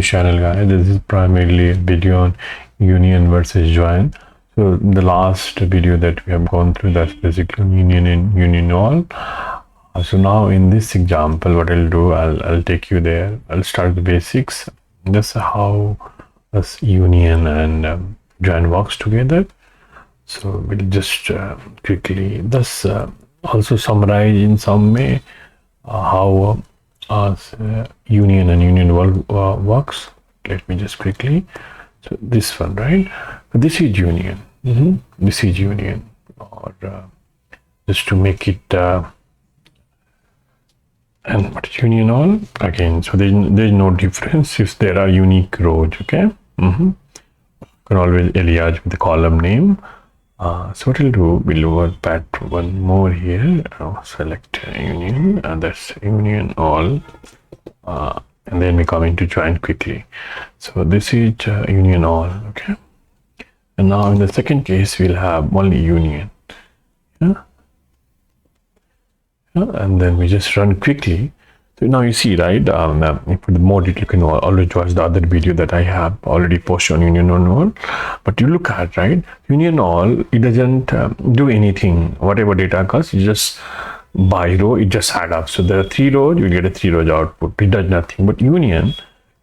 channel, guys. This is primarily a video on union versus join. So the last video that we have gone through, that's basically union and union all. So now in this example, what I'll do, I'll take you there. I'll start the basics. This is how this union and join works together. So we'll just quickly thus also summarize in some way how union and union works. Let me just quickly. So this one, right? This is union. This is union, or just to make it and what is union all again. So there's no difference if there are unique rows. Okay. You can always alias with the column name. So what we'll do, we'll work back one more here. Select union, and that's union all, and then we come into join quickly. So this is union all. Okay, and now in the second case we'll have only union. And then we just run quickly. So now you see, right? For the more detail, you can always watch the other video that I have already posted on union all. But you look at, right, union all, it doesn't do anything. Whatever data occurs, you just by row, it just add up. So there are 3 rows, you get a 3 rows output. It does nothing. But union,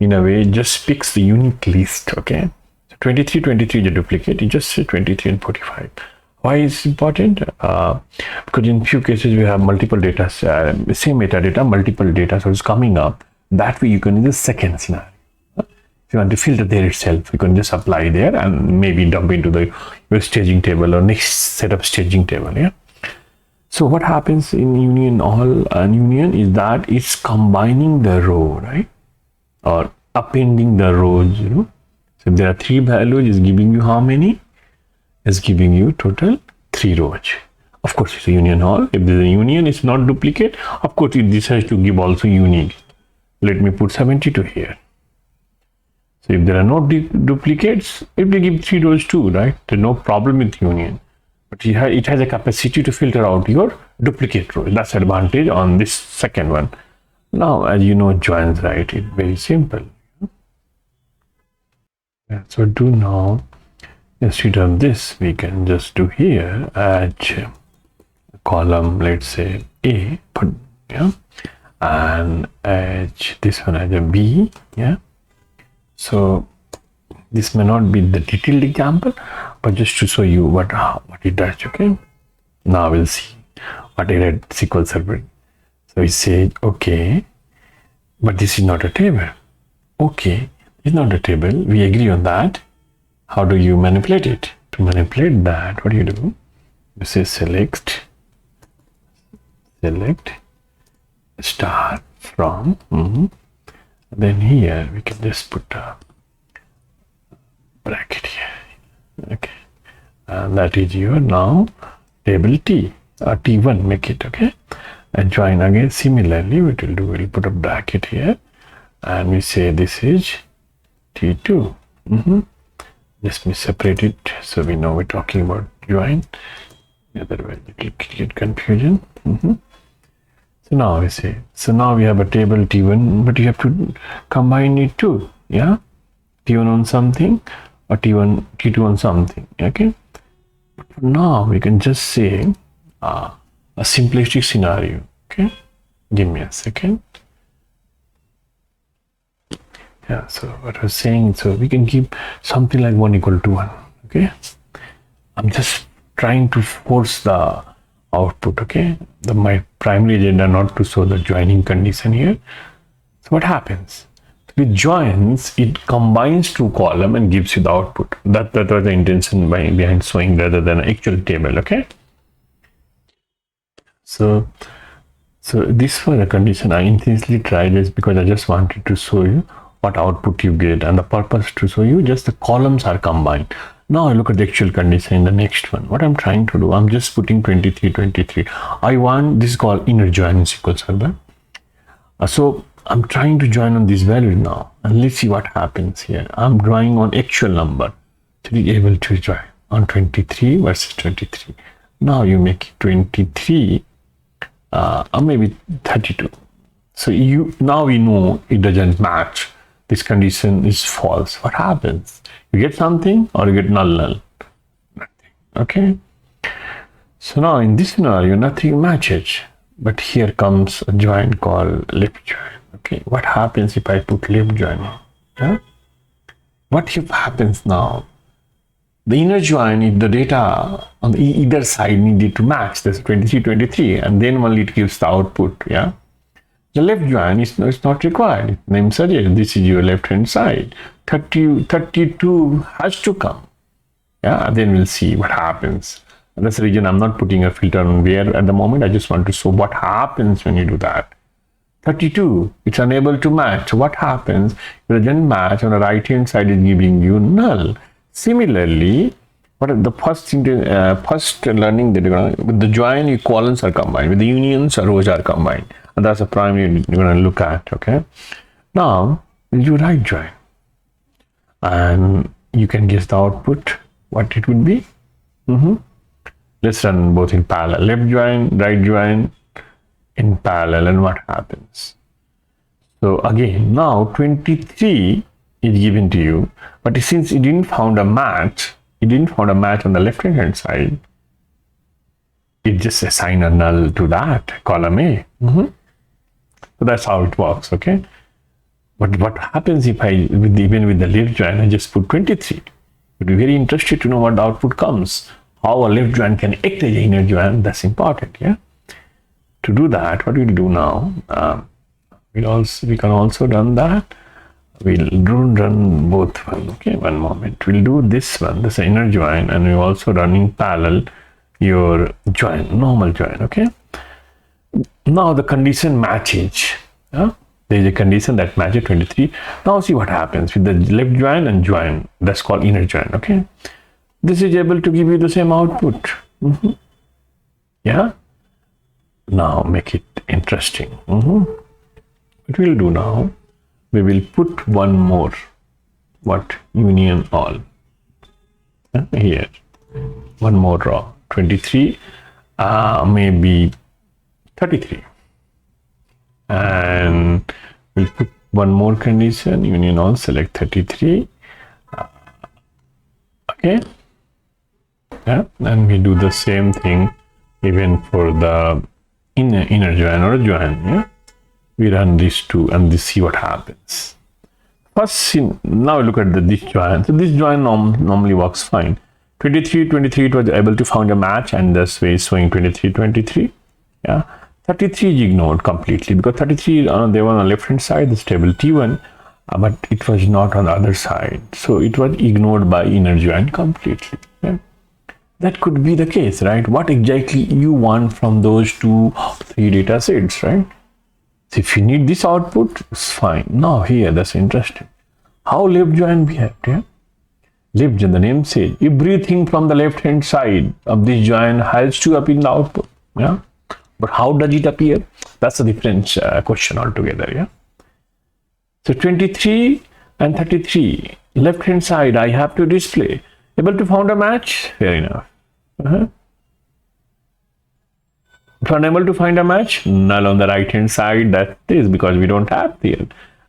in a way, just picks the unique list. Okay, so 23 is a duplicate. You just say 23 and 45. Why is it important? Because in few cases we have multiple data, same metadata, multiple data sources coming up. That way you can use the second scenario. If you want to filter there itself, you can just apply there and maybe dump into your staging table or next set of staging table. Yeah. So what happens in union all and union is that it's combining the row, right? Or appending the rows. So if there are 3 values, it's giving you how many? Is giving you total 3 rows. Of course, it's a union all. If there's a union, it's not duplicate. Of course, it decides to give also unique. Let me put 72 here. So if there are no duplicates, it will give 3 rows too, right? There's no problem with union. But it has a capacity to filter out your duplicate rows. That's the advantage on this second one. Now, as you know, joins, right? It's very simple. Yeah, so do now. Instead of this, we can just do here add a column, let's say A, put, yeah, and add this one as a B, yeah. So this may not be the detailed example, but just to show you what it does. Okay, now we'll see what error SQL server. So we say okay, but this is not a table. Okay, it's not a table. We agree on that. How do you manipulate it? To manipulate that, what do? You say select star from, then here we can just put a bracket here. Okay, and that is your now table T or T1, make it. Okay, and join again. Similarly, what we'll do, we'll put a bracket here, and we say this is T2. Let me separate it so we know we're talking about join. Otherwise it will create confusion. So now we say, so now we have a table T1, but you have to combine it too. Yeah, T1 on something or T2 on something. Okay, but for now we can just say a simplistic scenario. Okay, give me a second. Yeah, so what I was saying, so we can keep something like 1 equal to 1. Okay, I'm just trying to force the output. Okay, my primary agenda not to show the joining condition here. So what happens with joins? It combines 2 columns and gives you the output. That was the intention behind showing rather than an actual table. Okay, so this was a condition I intentionally tried this because I just wanted to show you what output you get, and the purpose to show you just the columns are combined. Now I look at the actual condition in the next one. What I'm trying to do, I'm just putting 23. I want this is called inner join in SQL Server. So I'm trying to join on this value now, and let's see what happens here. I'm drawing on actual number to be able to join on 23 versus 23. Now you make it 23 or maybe 32. So now we know it doesn't match this condition is false. What happens? You get something or you get null null? Nothing. Okay. So now in this scenario, nothing matches. But here comes a join called left join. Okay. What happens if I put left join? Yeah? What if happens now? The inner join, if the data on the either side needed to match, that's 23, 23, and then only it gives the output. Yeah. The left join is not required. Name suggests this is your left hand side. 32 has to come. Yeah, then we'll see what happens. And that's the reason I'm not putting a filter on where at the moment. I just want to show what happens when you do that. 32, it's unable to match. What happens? If it doesn't match, on the right hand side is giving you null. Similarly, what are the first learning that you're gonna, with the join, your columns are combined, with the unions, rows are combined, and that's the primary you're gonna look at. Okay. Now you right join, and you can guess the output. What it would be? Let's run both in parallel. Left join, right join in parallel, and what happens? So again, now 23 is given to you, but since it didn't found a match, on the left hand side, it just assign a null to that column A. So that's how it works. Okay. But what happens if even with the left join, I just put 23? You'd be very interested to know what the output comes. How a left join can act as an inner join. That's important. Yeah. To do that, what we'll do now, we can also run that. We'll run both one. Okay, one moment. We'll do this one, this inner join, and we're also running parallel your join, normal join. Okay. Now the condition matches. There is a condition that matches 23. Now see what happens with the left join and join. That's called inner join. Okay. This is able to give you the same output. Yeah. Now make it interesting. What we'll do now, we will put one more, union all here, one more row, 23, maybe 33, and we'll put one more condition, union all, select 33. Okay. Yeah, and we do the same thing even for the inner join or join. Yeah, we run these two and see what happens. First, now look at this join. So this join normally works fine. 23, 23, it was able to find a match, and this way is showing 23, 23. Yeah, 33 is ignored completely because 33 they were on the left hand side, the table T1, but it was not on the other side. So it was ignored by inner join completely. Yeah. That could be the case, right? What exactly you want from those 2-3 data sets, right? So if you need this output, it's fine. Now here, that's interesting. How left join behaved, yeah? Left join, the name says, everything from the left hand side of this join has to appear in the output, yeah? But how does it appear? That's a different question altogether, yeah? So 23 and 33, left hand side, I have to display. Able to find a match? Fair enough. If unable to find a match, null on the right hand side. That is because we don't have there.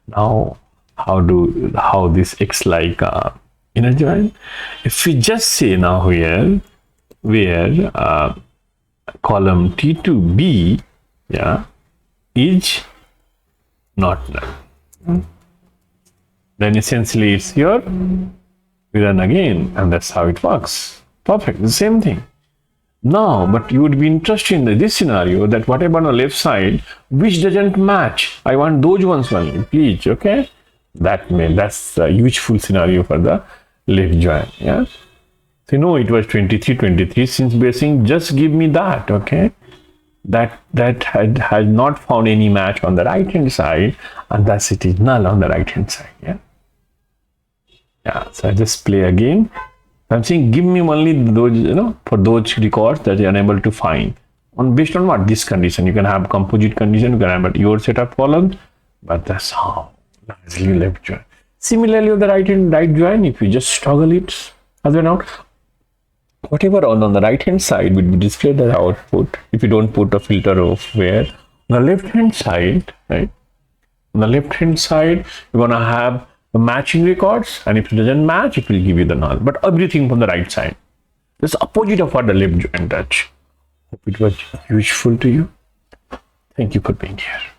Now, how this acts like inner join? If we just say now here where column T2B, yeah, is not null, then essentially it's here. We run again, and that's how it works. Perfect, the same thing. Now, but you would be interested in this scenario that whatever on the left side which doesn't match, I want those ones only, please. Okay, that's a useful scenario for the left join. Yeah, so you know it was 23, 23. Since basing, just give me that. Okay, that has not found any match on the right hand side, and thus it is null on the right hand side. Yeah. Yeah, so I just play again. I'm saying give me only those, for those records that you're unable to find. Based on what? This condition. You can have composite condition, you can have your set of columns, but that's how largely left join. Similarly, on the right join, if you just toggle it as an out, whatever on the right hand side will be displayed as output if you don't put a filter of where. On the left hand side, right? On the left hand side, you're gonna have the matching records, and if it doesn't match, it will give you the null, but everything from the right side. This is opposite of what the left join does. Hope it was useful to you. Thank you for being here.